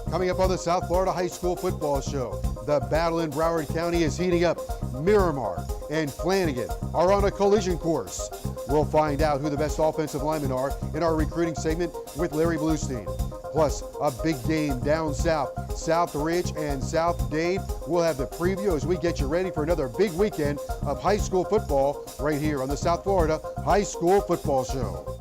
Coming up on the South Florida High School Football Show, the battle in Broward County is heating up. Miramar and Flanagan are on a collision course. We'll find out who the best offensive linemen are in our recruiting segment with Larry Bluestein. Plus, a big game down south, South Ridge and South Dade. We'll have the preview as we get you ready for another big weekend of high school football right here on the South Florida High School Football Show.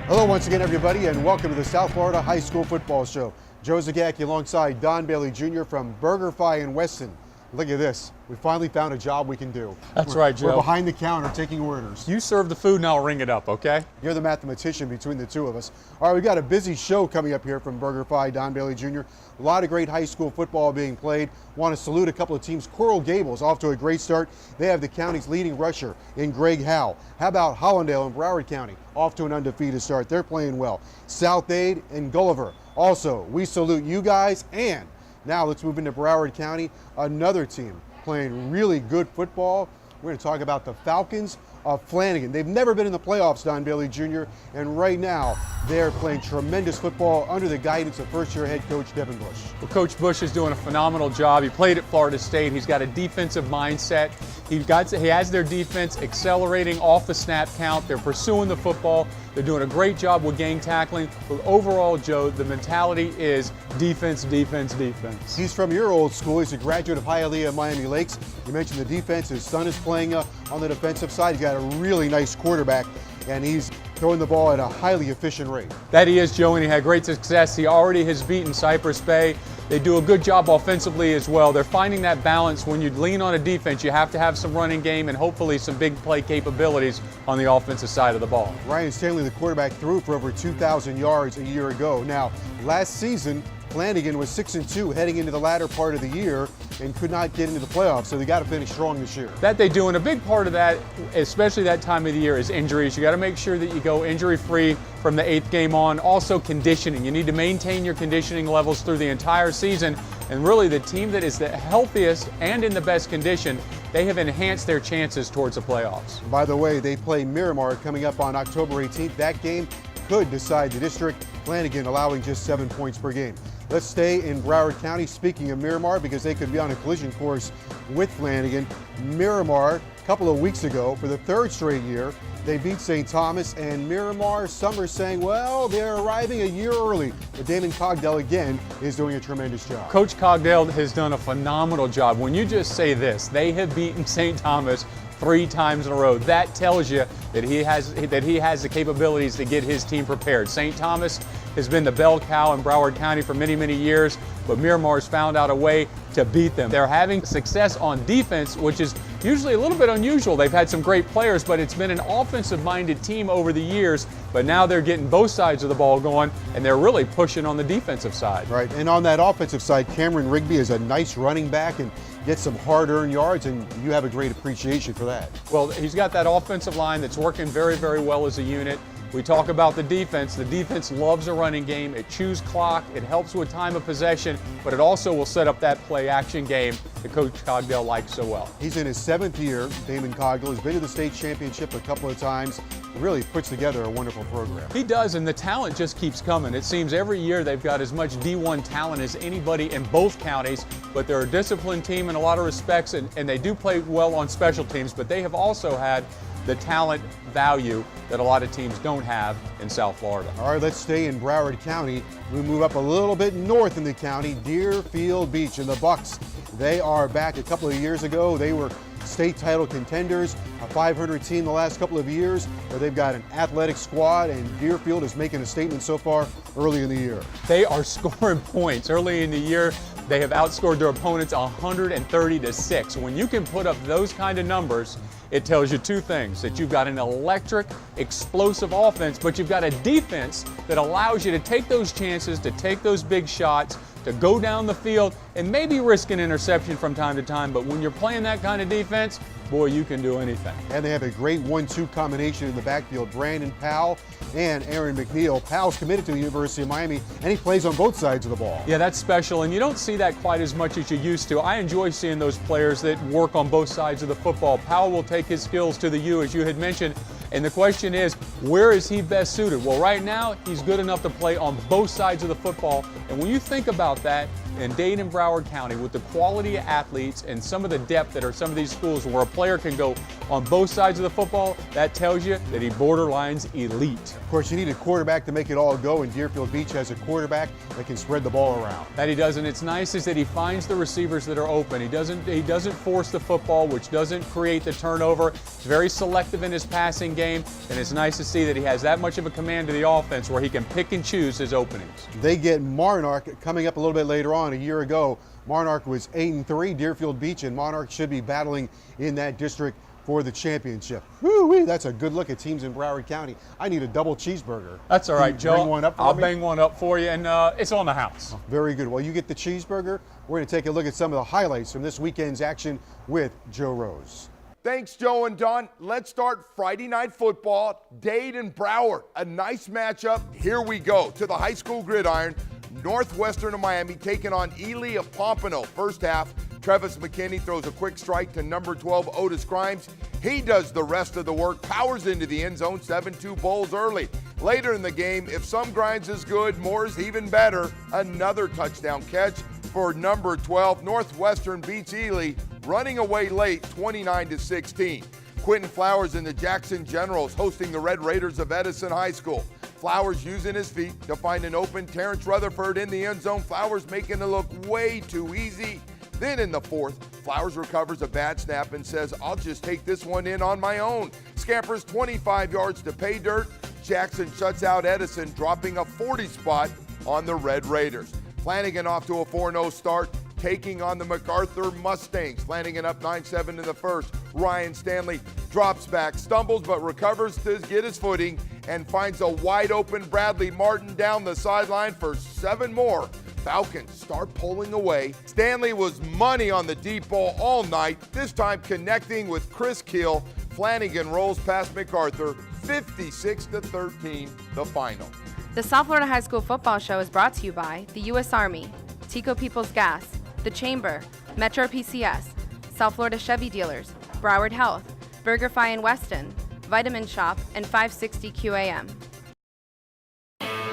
Hello once again, everybody, and welcome to the South Florida High School Football Show. Joe Zagacki alongside Don Bailey Jr. from BurgerFi in Weston. Look at this. We finally found a job we can do. That's right, Joe. We're behind the counter taking orders. You serve the food and I'll ring it up, okay? You're the mathematician between the two of us. All right, we've got a busy show coming up here from BurgerFi, Don Bailey Jr. A lot of great high school football being played. Want to salute a couple of teams. Coral Gables off to a great start. They have the county's leading rusher in Greg Howe. How about Hollandale in Broward County? Off to an undefeated start. They're playing well. South Dade and Gulliver. Also, we salute you guys. And now let's move into Broward County. Another team playing really good football. We're going to talk about the Falcons of Flanagan. They've never been in the playoffs, Don Bailey Jr., and right now they're playing tremendous football under the guidance of first-year head coach Devin Bush. Well, Coach Bush is doing a phenomenal job. He played at Florida State. He's got a defensive mindset. He has their defense accelerating off the snap count. They're pursuing the football. They're doing a great job with gang tackling. But overall, Joe, the mentality is defense, defense, defense. He's from your old school. He's a graduate of Hialeah Miami Lakes. You mentioned the defense. His son is playing on the defensive side. He's got a really nice quarterback, and he's throwing the ball at a highly efficient rate. That he is, Joe, and he had great success. He already has beaten Cypress Bay. They do a good job offensively as well. They're finding that balance. When you lean on a defense, you have to have some running game and hopefully some big play capabilities on the offensive side of the ball. Ryan Stanley, the quarterback, threw for over 2,000 yards a year ago. Now, last season, Flanagan was 6-2 heading into the latter part of the year and could not get into the playoffs, so they got to finish strong this year. That they do, and a big part of that, especially that time of the year, is injuries. You got to make sure that you go injury-free from the 8th game on. Also conditioning. You need to maintain your conditioning levels through the entire season, and really the team that is the healthiest and in the best condition, they have enhanced their chances towards the playoffs. By the way, they play Miramar coming up on October 18th. That game could decide the district. Flanagan allowing just 7 points per game. Let's stay in Broward County. Speaking of Miramar, because they could be on a collision course with Flanagan. Miramar, a couple of weeks ago, for the 3rd straight year, they beat St. Thomas, and Miramar, some are saying, well, they're arriving a year early. But Damon Cogdell, again, is doing a tremendous job. Coach Cogdell has done a phenomenal job. When you just say this, they have beaten St. Thomas 3 times in a row. That tells you that he has the capabilities to get his team prepared. St. Thomas has been the bell cow in Broward County for many, many years, but Miramar's found out a way to beat them. They're having success on defense, which is usually a little bit unusual. They've had some great players, but it's been an offensive-minded team over the years, but now they're getting both sides of the ball going, and they're really pushing on the defensive side. Right, and on that offensive side, Cameron Rigby is a nice running back and gets some hard-earned yards, and you have a great appreciation for that. Well, he's got that offensive line that's working very, very well as a unit. We talk about the defense. The defense loves a running game. It chews clock. It helps with time of possession, but it also will set up that play-action game that Coach Cogdell likes so well. He's in his 7th year. Damon Cogdell has been to the state championship a couple of times. Really puts together a wonderful program. He does, and the talent just keeps coming. It seems every year they've got as much D1 talent as anybody in both counties, but they're a disciplined team in a lot of respects, and they do play well on special teams, but they have also had the talent value that a lot of teams don't have in South Florida. All right, let's stay in Broward County. We move up a little bit north in the county. Deerfield Beach and the Bucks. They are back a couple of years ago. They were state title contenders, a 500 team the last couple of years, but they've got an athletic squad, and Deerfield is making a statement so far early in the year. They are scoring points. Early in the year, they have outscored their opponents 130-6. When you can put up those kind of numbers, it tells you two things: that you've got an electric, explosive offense, but you've got a defense that allows you to take those chances, to take those big shots, to go down the field and maybe risk an interception from time to time. But when you're playing that kind of defense, boy, you can do anything. And they have a great 1-2 combination in the backfield. Brandon Powell and Aaron McNeil. Powell's committed to the University of Miami, and he plays on both sides of the ball. Yeah, that's special, and you don't see that quite as much as you used to. I enjoy seeing those players that work on both sides of the football. Powell will take his skills to the U, as you had mentioned, and the question is, where is he best suited? Well, right now, he's good enough to play on both sides of the football, and when you think about that, in Dade and Broward County, with the quality of athletes and some of the depth that are some of these schools where a player can go on both sides of the football, that tells you that he borderlines elite. Of course, you need a quarterback to make it all go, and Deerfield Beach has a quarterback that can spread the ball around. That he does, and it's nice is that he finds the receivers that are open. He doesn't force the football, which doesn't create the turnover. He's very selective in his passing game, and it's nice to see that he has that much of a command of the offense where he can pick and choose his openings. They get Monarch coming up a little bit later on. A year ago, Monarch was 8-3. Deerfield Beach and Monarch should be battling in that district for the championship. Woo-wee, that's a good look at teams in Broward County. I need a double cheeseburger. That's all right, Joe. Bring one up for I'll me? bang one up for you, and it's on the house. Very good. While you get the cheeseburger, we're going to take a look at some of the highlights from this weekend's action with Joe Rose. Thanks, Joe and Don. Let's start Friday night football. Dade and Broward, a nice matchup. Here we go to the high school gridiron. Northwestern of Miami taking on Ely of Pompano. First half, Travis McKinney throws a quick strike to number 12, Otis Grimes. He does the rest of the work, powers into the end zone, 7-2 bowls early. Later in the game, if some Grimes is good, more is even better. Another touchdown catch for number 12. Northwestern beats Ely, running away late, 29-16. Quentin Flowers and the Jackson Generals hosting the Red Raiders of Edison High School. Flowers using his feet to find an open Terrence Rutherford in the end zone. Flowers making it look way too easy. Then in the fourth, Flowers recovers a bad snap and says, I'll just take this one in on my own. Scampers 25 yards to pay dirt. Jackson shuts out Edison, dropping a 40 spot on the Red Raiders. Flanagan off to a 4-0 start, taking on the MacArthur Mustangs. Flanagan up 9-7 in the first. Ryan Stanley drops back, stumbles but recovers to get his footing and finds a wide open Bradley Martin down the sideline for 7 more. Falcons start pulling away. Stanley was money on the deep ball all night, this time connecting with Chris Keel. Flanagan rolls past MacArthur, 56-13, the final. The South Florida High School Football Show is brought to you by the U.S. Army, Tico People's Gas, The Chamber, Metro PCS, South Florida Chevy Dealers, Broward Health, BurgerFi in Weston, Vitamin Shop, and 560 QAM.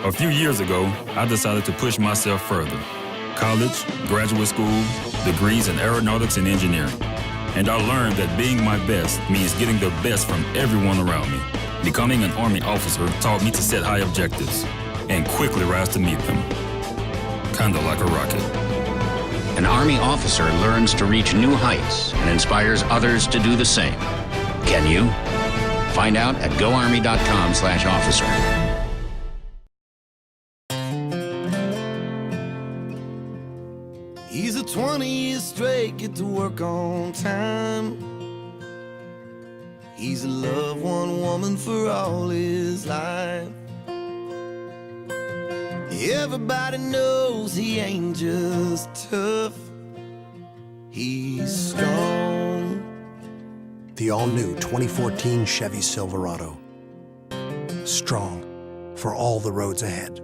A few years ago, I decided to push myself further. College, graduate school, degrees in aeronautics and engineering. And I learned that being my best means getting the best from everyone around me. Becoming an Army officer taught me to set high objectives and quickly rise to meet them. Kinda like a rocket. An Army officer learns to reach new heights and inspires others to do the same. Can you? Find out at goarmy.com/officer. He's a 20 years straight, get to work on time. He's loved one woman for all his life. Everybody knows he ain't just tough, he's strong. The all-new 2014 Chevy Silverado. Strong for all the roads ahead.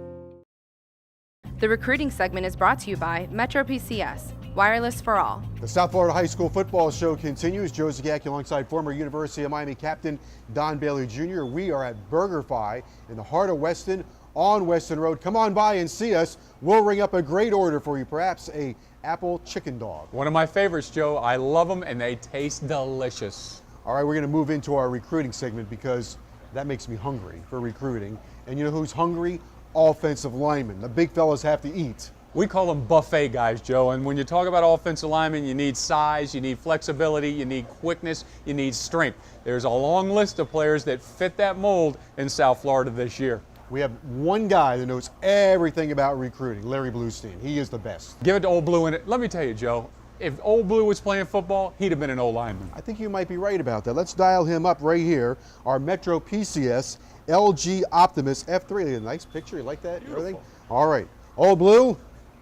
The recruiting segment is brought to you by Metro PCS, wireless for all. The South Florida High School Football Show continues. Joe Zagacki alongside former University of Miami captain Don Bailey Jr. We are at BurgerFi in the heart of Weston on Weston Road. Come on by and see us. We'll ring up a great order for you, perhaps a apple chicken dog. One of my favorites, Joe. I love them, and they taste delicious. All right, we're going to move into our recruiting segment because that makes me hungry for recruiting. And you know who's hungry? Offensive linemen. The big fellas have to eat. We call them buffet guys, Joe, and when you talk about offensive linemen, you need size, you need flexibility, you need quickness, you need strength. There's a long list of players that fit that mold in South Florida this year. We have one guy that knows everything about recruiting, Larry Bluestein. He is the best. Give it to old Blue in it. Let me tell you, Joe, if Old Blue was playing football, he'd have been an old lineman. I think you might be right about that. Let's dial him up right here. Our Metro PCS LG Optimus F3. Nice picture. You like that? Everything? All right. Old Blue,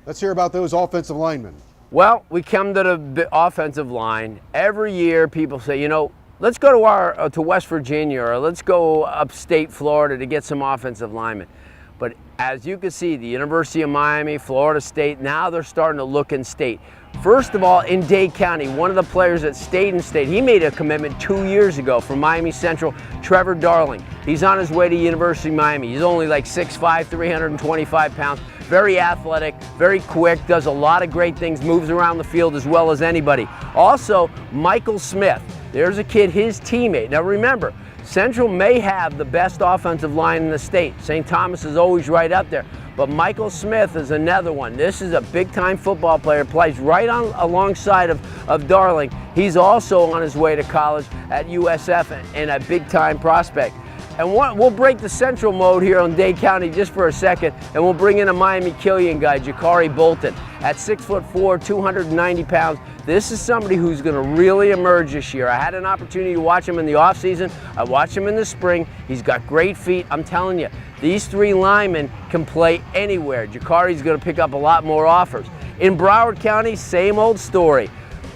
let's hear about those offensive linemen. Well, we come to the offensive line. Every year people say, you know, let's go to West Virginia or let's go upstate Florida to get some offensive linemen. But as you can see, the University of Miami, Florida State, now they're starting to look in state. First of all, in Dade County, one of the players that stayed in state, he made a commitment 2 years ago from Miami Central, Trevor Darling. He's on his way to University of Miami. He's only like 6'5", 325 pounds, very athletic, very quick, does a lot of great things, moves around the field as well as anybody. Also, Michael Smith, there's a kid, his teammate. Now remember, Central may have the best offensive line in the state. St. Thomas is always right up there. But Michael Smith is another one. This is a big-time football player, plays right on alongside of Darling. He's also on his way to college at USF and a big-time prospect. And we'll break the Central mode here on Dade County just for a second, and we'll bring in a Miami Killian guy, Jakari Bolton. At 6'4", 290 pounds, this is somebody who's going to really emerge this year. I had an opportunity to watch him in the offseason. I watched him in the spring. He's got great feet. I'm telling you, these three linemen can play anywhere. Jakari's going to pick up a lot more offers. In Broward County, same old story.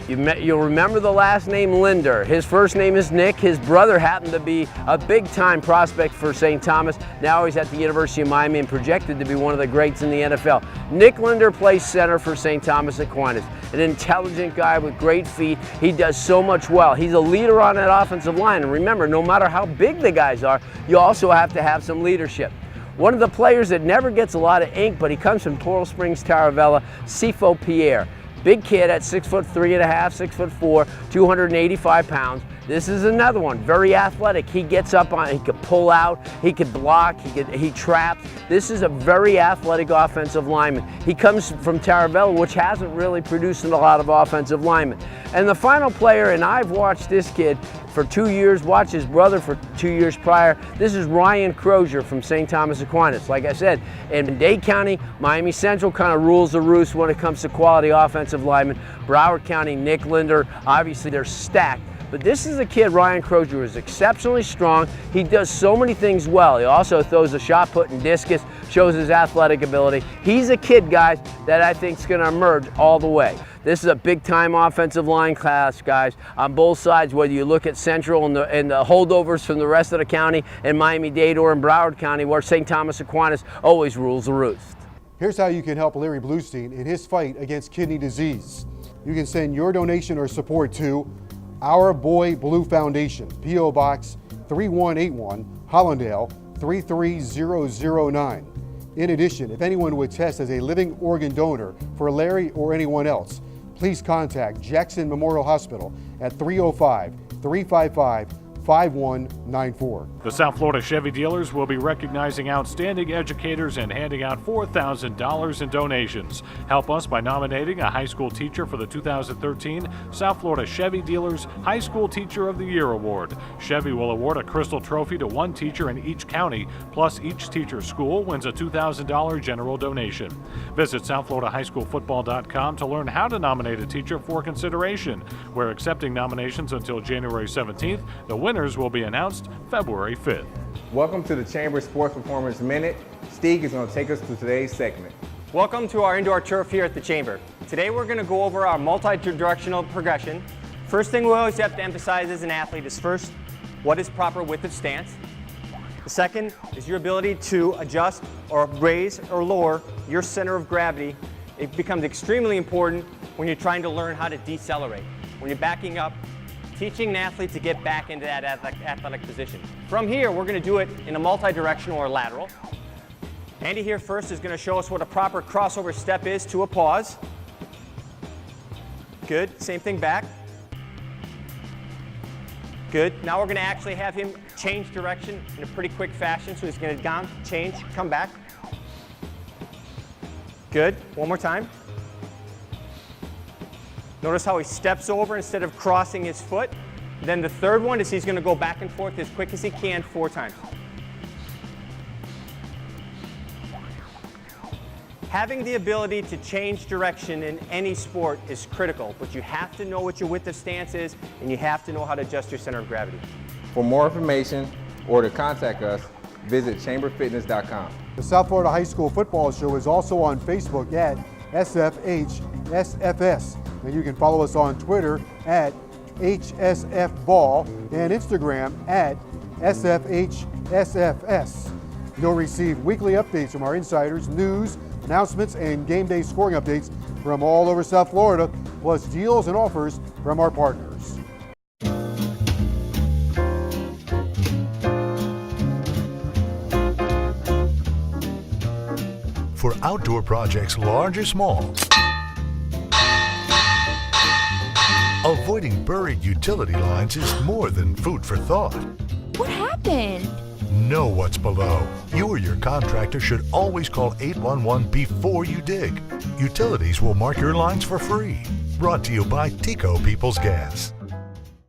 You'll remember the last name Linder. His first name is Nick. His brother happened to be a big-time prospect for St. Thomas. Now he's at the University of Miami and projected to be one of the greats in the NFL. Nick Linder plays center for St. Thomas Aquinas. An intelligent guy with great feet. He does so much well. He's a leader on that offensive line. And remember, no matter how big the guys are, you also have to have some leadership. One of the players that never gets a lot of ink, but he comes from Coral Springs, Taravella, Sifo Pierre. Big kid at 6'3.5", 6'4", 285 pounds. This is another one, very athletic. He gets up on, he could pull out, he could block, he traps. This is a very athletic offensive lineman. He comes from Taravella, which hasn't really produced a lot of offensive linemen. And the final player, and I've watched this kid for 2 years, watched his brother for 2 years prior. This is Ryan Crozier from St. Thomas Aquinas. Like I said, in Dade County, Miami Central kind of rules the roost when it comes to quality offensive linemen. Broward County, Nick Linder, obviously they're stacked. But this is a kid, Ryan Crozier, who is exceptionally strong. He does so many things well. He also throws a shot put and discus, shows his athletic ability. He's a kid, guys, that I think is going to emerge all the way. This is a big-time offensive line class, guys, on both sides, whether you look at Central and the holdovers from the rest of the county, and Miami-Dade or in Broward County, where St. Thomas Aquinas always rules the roost. Here's how you can help Larry Bluestein in his fight against kidney disease. You can send your donation or support to Our Boy Blue Foundation, P.O. Box 3181, Hollandale 33009. In addition, if anyone would test as a living organ donor for Larry or anyone else, please contact Jackson Memorial Hospital at 305-355-5194. The South Florida Chevy dealers will be recognizing outstanding educators and handing out $4,000 in donations. Help us by nominating a high school teacher for the 2013 South Florida Chevy Dealers High School Teacher of the Year Award. Chevy will award a crystal trophy to one teacher in each county, plus each teacher's school wins a $2,000 general donation. Visit SouthFloridaHighSchoolFootball.com to learn how to nominate a teacher for consideration. We're accepting nominations until January 17th. The winners will be announced February 5th. Welcome to the Chamber Sports Performance Minute. Steve is going to take us through today's segment. Welcome to our indoor turf here at the Chamber. Today we're going to go over our multi-directional progression. First thing we always have to emphasize as an athlete is first, what is proper width of stance. The second is your ability to adjust or raise or lower your center of gravity. It becomes extremely important when you're trying to learn how to decelerate. When you're backing up, teaching an athlete to get back into that athletic position. From here, we're going to do it in a multi-directional or lateral. Andy here first is going to show us what a proper crossover step is to a pause. Good. Same thing back. Good. Now we're going to actually have him change direction in a pretty quick fashion. So he's going to down, change, come back. Good. One more time. Notice how he steps over instead of crossing his foot. Then the third one is he's going to go back and forth as quick as he can 4 times. Having the ability to change direction in any sport is critical, but you have to know what your width of stance is, and you have to know how to adjust your center of gravity. For more information or to contact us, visit chamberfitness.com. The South Florida High School Football Show is also on Facebook at sfhsfs, and you can follow us on Twitter at hsfball and Instagram at sfhsfs. You'll receive weekly updates from our insiders, news, announcements, and game day scoring updates from all over South Florida, plus deals and offers from our partners. For outdoor projects large or small, avoiding buried utility lines is more than food for thought. What happened? Know what's below. You or your contractor should always call 811 before you dig. Utilities will mark your lines for free. Brought to you by Tico People's Gas.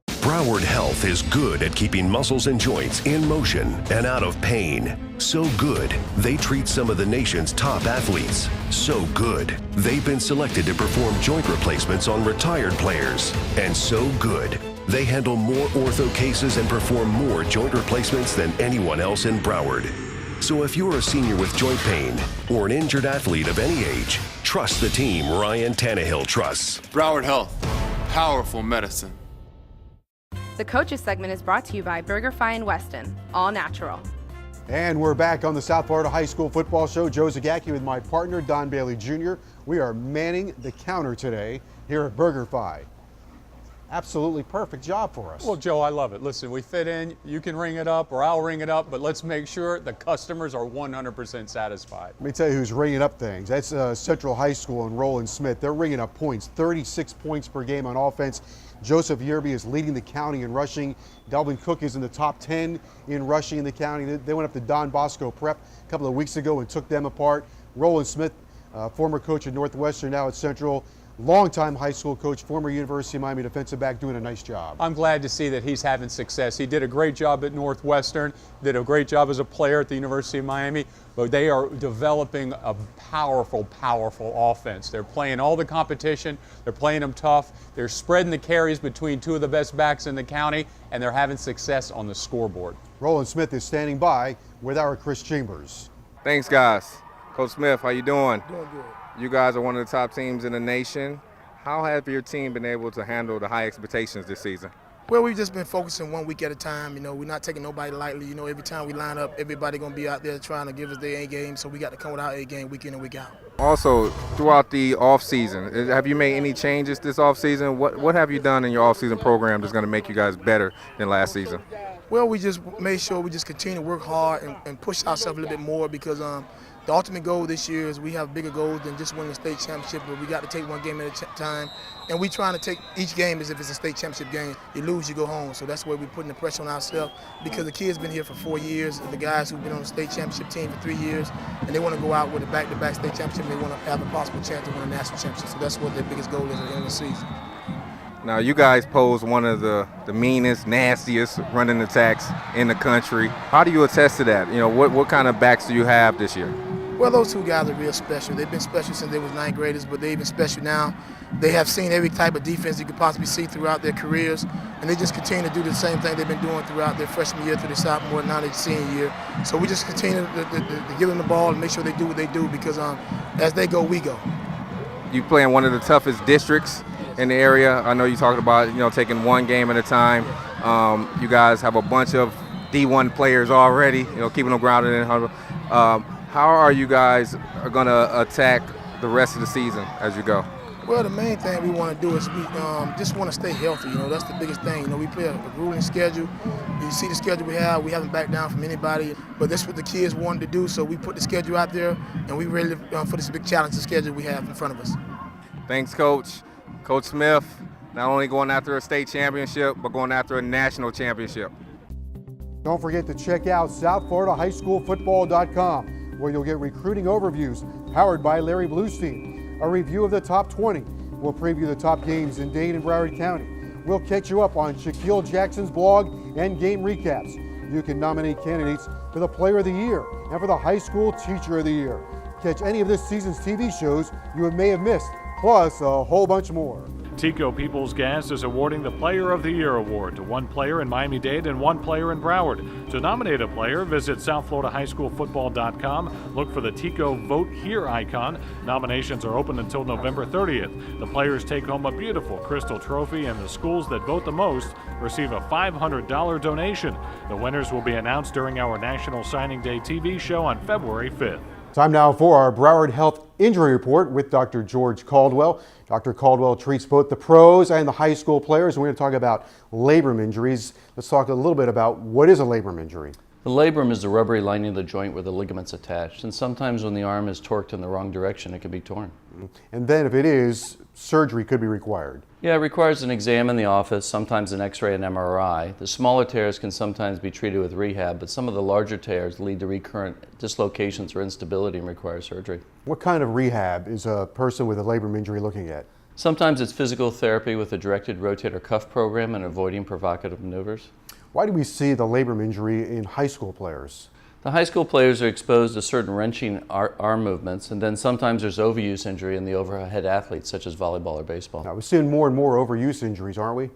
Broward Health is good at keeping muscles and joints in motion and out of pain. So good, they treat some of the nation's top athletes. So good, they've been selected to perform joint replacements on retired players. And so good, they handle more ortho cases and perform more joint replacements than anyone else in Broward. So if you're a senior with joint pain or an injured athlete of any age, trust the team Ryan Tannehill trusts. Broward Health, powerful medicine. The Coaches segment is brought to you by BurgerFi and Weston, all natural. And we're back on the South Florida High School Football Show. Joe Zagacki with my partner, Don Bailey Jr. We are manning the counter today here at BurgerFi. Absolutely perfect job for us. Well, Joe, I love it. Listen, we fit in. You can ring it up or I'll ring it up, but let's make sure the customers are 100% satisfied. Let me tell you who's ringing up things. That's Central High School and Roland Smith. They're ringing up points, 36 points per game on offense. Joseph Yerby is leading the county in rushing. Delvin Cook is in the top 10 in rushing in the county. They went up to Don Bosco Prep a couple of weeks ago and took them apart. Roland Smith, former coach at Northwestern, now at Central. Longtime high school coach, former University of Miami defensive back, doing a nice job. I'm glad to see that he's having success. He did a great job at Northwestern, did a great job as a player at the University of Miami, but they are developing a powerful, powerful offense. They're playing all the competition, they're playing them tough, they're spreading the carries between two of the best backs in the county, and they're having success on the scoreboard. Roland Smith is standing by with our Chris Chambers. Thanks, guys. Coach Smith, how you doing? Doing good. You guys are one of the top teams in the nation. How have your team been able to handle the high expectations this season? Well, we've just been focusing 1 week at a time. You know, we're not taking nobody lightly. You know, every time we line up, everybody going to be out there trying to give us their A game, so we got to come with our A game week in and week out. Also, throughout the off-season, have you made any changes this off-season? What have you done in your off-season program that's going to make you guys better than last season? Well, we just made sure we just continue to work hard and push ourselves a little bit more because the ultimate goal this year is we have bigger goals than just winning the state championship, but we got to take one game at a time. And we trying to take each game as if it's a state championship game. You lose, you go home. So that's why we're putting the pressure on ourselves because the kids been here for 4 years, the guys who've been on the state championship team for 3 years, and they want to go out with a back-to-back state championship. And they want to have a possible chance to win a national championship. So that's what their biggest goal is at the end of the season. Now, you guys pose one of the meanest, nastiest running attacks in the country. How do you attest to that? You know, what kind of backs do you have this year? Well, those two guys are real special. They've been special since they was ninth graders, but they're even special now. They have seen every type of defense you could possibly see throughout their careers, and they just continue to do the same thing they've been doing throughout their freshman year through their sophomore, now their senior year. So we just continue to give them the ball and make sure they do what they do because as they go, we go. You play in one of the toughest districts in the area. I know you talked about, you know, taking one game at a time. You guys have a bunch of D1 players already, you know, keeping them grounded in 100. How are you guys going to attack the rest of the season as you go? Well, the main thing we want to do is we just want to stay healthy. You know, that's the biggest thing. You know, we play a grueling schedule. You see the schedule we have. We haven't backed down from anybody. But that's what the kids wanted to do. So we put the schedule out there, and we ready for this big challenge, the schedule we have in front of us. Thanks, Coach. Coach Smith, not only going after a state championship, but going after a national championship. Don't forget to check out SouthFloridaHighSchoolFootball.com, where you'll get recruiting overviews powered by Larry Bluestein, a review of the top 20. We'll preview the top games in Dade and Broward County. We'll catch you up on Shaquille Jackson's blog and game recaps. You can nominate candidates for the Player of the Year and for the High School Teacher of the Year. catch any of this season's TV shows you may have missed, plus a whole bunch more. Tico Peoples Gas is awarding the Player of the Year award to one player in Miami-Dade and one player in Broward. To nominate a player, visit SouthFloridaHighSchoolFootball.com. Look for the Tico Vote Here icon. Nominations are open until November 30th. The players take home a beautiful crystal trophy, and the schools that vote the most receive a $500 donation. The winners will be announced during our National Signing Day TV show on February 5th. Time now for our Broward Health Injury Report with Dr. George Caldwell. Dr. Caldwell treats both the pros and the high school players. We're going to talk about labrum injuries. Let's talk a little bit about what is a labrum injury. The labrum is the rubbery lining of the joint where the ligament's attached, and sometimes when the arm is torqued in the wrong direction, it can be torn. And then if it is, surgery could be required. Yeah, it requires an exam in the office, sometimes an x-ray and MRI. The smaller tears can sometimes be treated with rehab, but some of the larger tears lead to recurrent dislocations or instability and require surgery. What kind of rehab is a person with a labrum injury looking at? Sometimes it's physical therapy with a directed rotator cuff program and avoiding provocative maneuvers. Why do we see the labrum injury in high school players? The high school players are exposed to certain wrenching arm movements, and then sometimes there's overuse injury in the overhead athletes, such as volleyball or baseball. Now, we're seeing more and more overuse injuries, aren't we?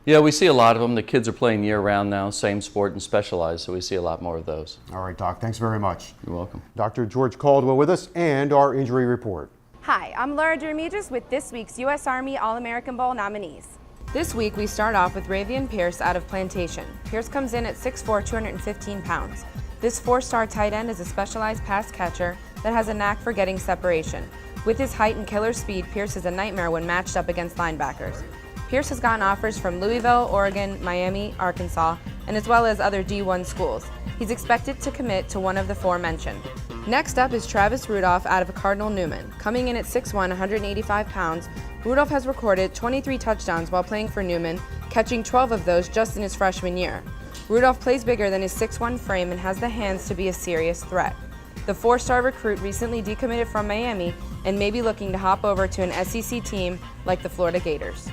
Yeah, we see a lot of them. The kids are playing year-round now, same sport and specialized, so we see a lot more of those. All right, Doc, thanks very much. You're welcome. Dr. George Caldwell with us and our injury report. Hi, I'm Laura Dramidris with this week's U.S. Army All-American Bowl nominees. This week we start off with Ravian Pierce out of Plantation. Pierce comes in at 6'4", 215 pounds. This 4-star tight end is a specialized pass catcher that has a knack for getting separation. With his height and killer speed, Pierce is a nightmare when matched up against linebackers. Pierce has gotten offers from Louisville, Oregon, Miami, Arkansas, and as well as other D1 schools. He's expected to commit to one of the four mentioned. Next up is Travis Rudolph out of Cardinal Newman. Coming in at 6'1", 185 pounds, Rudolph has recorded 23 touchdowns while playing for Newman, catching 12 of those just in his freshman year. Rudolph plays bigger than his 6'1" frame and has the hands to be a serious threat. The 4-star recruit recently decommitted from Miami and may be looking to hop over to an SEC team like the Florida Gators.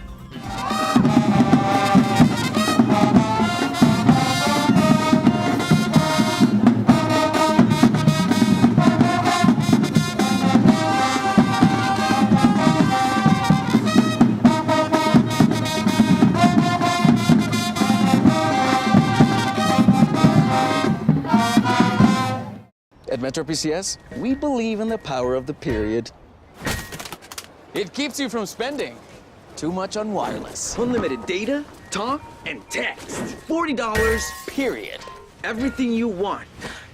At Metro PCS, we believe in the power of the period. It keeps you from spending too much on wireless. Unlimited data, talk, and text. $40, period. Everything you want.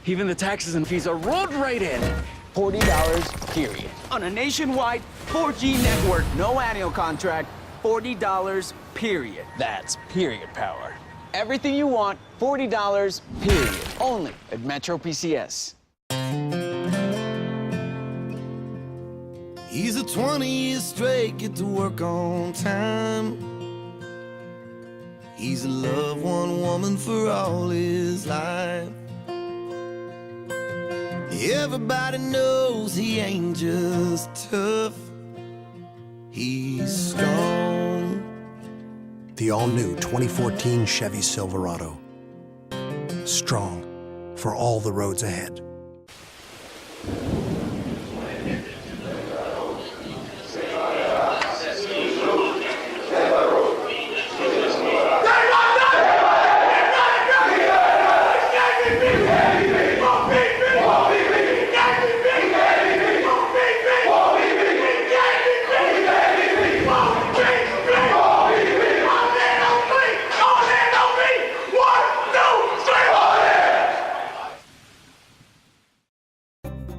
Even the taxes and fees are rolled right in. $40, period. On a nationwide 4G network, no annual contract, $40, period. That's period power. Everything you want, $40, period. Only at Metro PCS. He's a 20 years straight, get to work on time. He's loved one woman for all his life. Everybody knows he ain't just tough, he's strong. The all-new 2014 Chevy Silverado. Strong for all the roads ahead.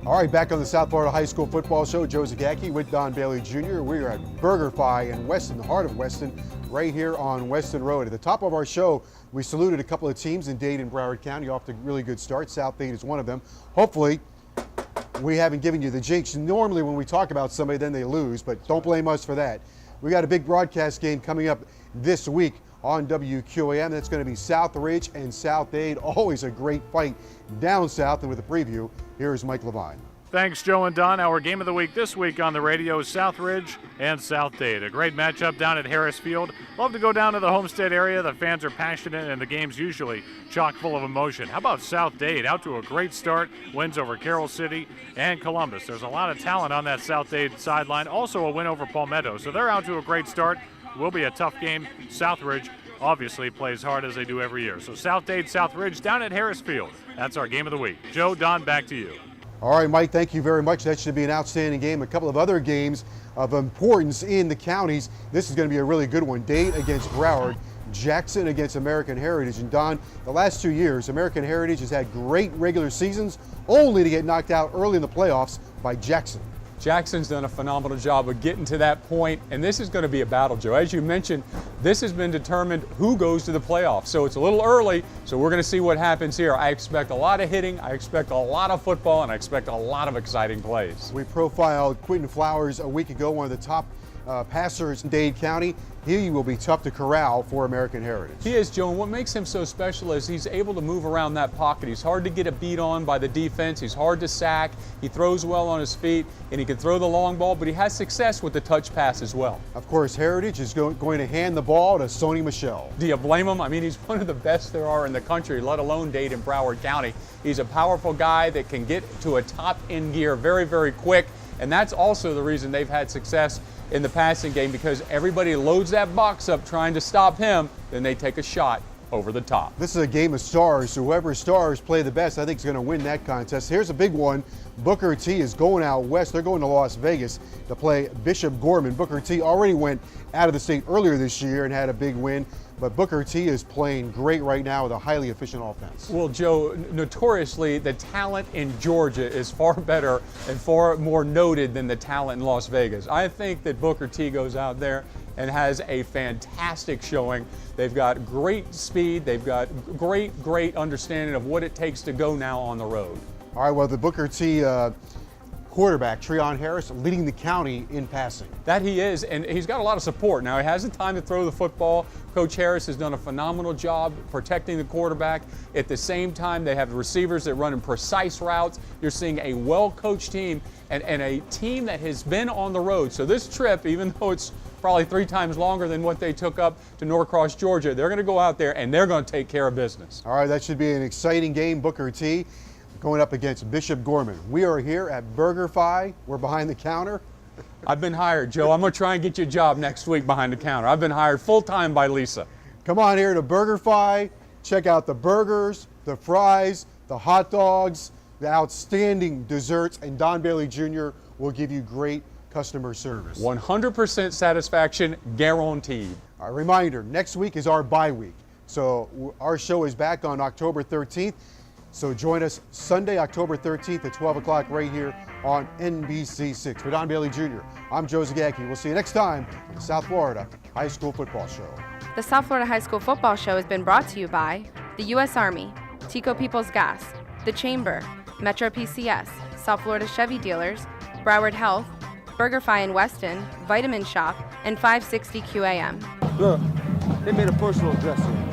All right, back on the South Florida High School Football Show, Joe Zagacki with Don Bailey Jr. We are at BurgerFi in Weston, the heart of Weston, right here on Weston Road. At the top of our show, we saluted a couple of teams in Dade and Broward County off to a really good start. South Dade is one of them. Hopefully, we haven't given you the jinx. Normally, when we talk about somebody, then they lose, but don't blame us for that. We got a big broadcast game coming up this week on WQAM. That's going to be South Ridge and South Dade. Always a great fight down south. And with a preview, here is Mike Levine. Thanks, Joe and Don. Our game of the week this week on the radio is Southridge and South Dade. A great matchup down at Harris Field. Love to go down to the Homestead area. The fans are passionate and the game's usually chock full of emotion. How about South Dade? Out to a great start. Wins over Carroll City and Columbus. There's a lot of talent on that South Dade sideline. Also a win over Palmetto. So they're out to a great start. Will be a tough game. Southridge obviously plays hard as they do every year. So South Dade, Southridge down at Harris Field. That's our game of the week. Joe, Don, back to you. All right, Mike, thank you very much. That should be an outstanding game. A couple of other games of importance in the counties. This is going to be a really good one. Dade against Broward, Jackson against American Heritage. And Don, the last 2 years, American Heritage has had great regular seasons, only to get knocked out early in the playoffs by Jackson. Jackson's done a phenomenal job of getting to that point, and this is going to be a battle, Joe. As you mentioned, this has been determined who goes to the playoffs. So it's a little early, so we're going to see what happens here. I expect a lot of hitting, I expect a lot of football, and I expect a lot of exciting plays. We profiled Quentin Flowers a week ago, one of the top passers in Dade County. He will be tough to corral for American Heritage. He is, Joe, and what makes him so special is he's able to move around that pocket. He's hard to get a beat on by the defense. He's hard to sack. He throws well on his feet, and he can throw the long ball, but he has success with the touch pass as well. Of course, Heritage is going to hand the ball to Sony Michelle. Do you blame him? I mean, he's one of the best there are in the country, let alone Dade and Broward County. He's a powerful guy that can get to a top end gear very, very quick, and that's also the reason they've had success in the passing game, because everybody loads that box up trying to stop him, then they take a shot over the top. This is a game of stars. Whoever stars play the best, I think, is going to win that contest. Here's a big one. Booker T is going out west. They're going to Las Vegas to play Bishop Gorman. Booker T already went out of the state earlier this year and had a big win, but Booker T is playing great right now with a highly efficient offense. Well, Joe, notoriously, the talent in Georgia is far better and far more noted than the talent in Las Vegas. I think that Booker T goes out there and has a fantastic showing. They've got great speed. They've got great understanding of what it takes to go now on the road. All right, well, the Booker T quarterback, Treon Harris, leading the county in passing. That he is, and he's got a lot of support. Now, he hasn't time to throw the football. Coach Harris has done a phenomenal job protecting the quarterback. At the same time, they have receivers that run in precise routes. You're seeing a well-coached team and a team that has been on the road. So this trip, even though it's probably 3 times longer than what they took up to Norcross, Georgia, they're going to go out there and they're going to take care of business. All right, that should be an exciting game. Booker T going up against Bishop Gorman. We are here at BurgerFi. We're behind the counter. I've been hired, Joe. I'm going to try and get you a job next week behind the counter. I've been hired full-time by Lisa. Come on here to BurgerFi. Check out the burgers, the fries, the hot dogs, the outstanding desserts, and Don Bailey Jr. will give you great customer service. 100% satisfaction guaranteed. A reminder, next week is our bye week. So our show is back on October 13th. So join us Sunday, October 13th at 12 o'clock right here on NBC6. For Don Bailey Jr., I'm Joe Zagacki. We'll see you next time on the South Florida High School Football Show. The South Florida High School Football Show has been brought to you by the U.S. Army, Tico People's Gas, The Chamber, Metro PCS, South Florida Chevy Dealers, Broward Health, BurgerFi in Weston, Vitamin Shop, and 560 QAM. Look, they made a personal address here.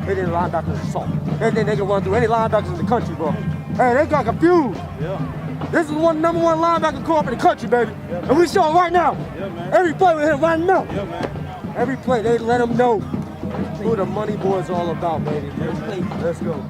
They did a linebacker assault. They think they can run through any linebackers in the country, bro. Hey, they got confused. Yeah. This is the number one linebacker corps in the country, baby. Yeah, and we show them right now. Yeah, man. Every play we hit right now. Yeah, man. Every play, they let them know who the money boy is all about, baby. Let's go.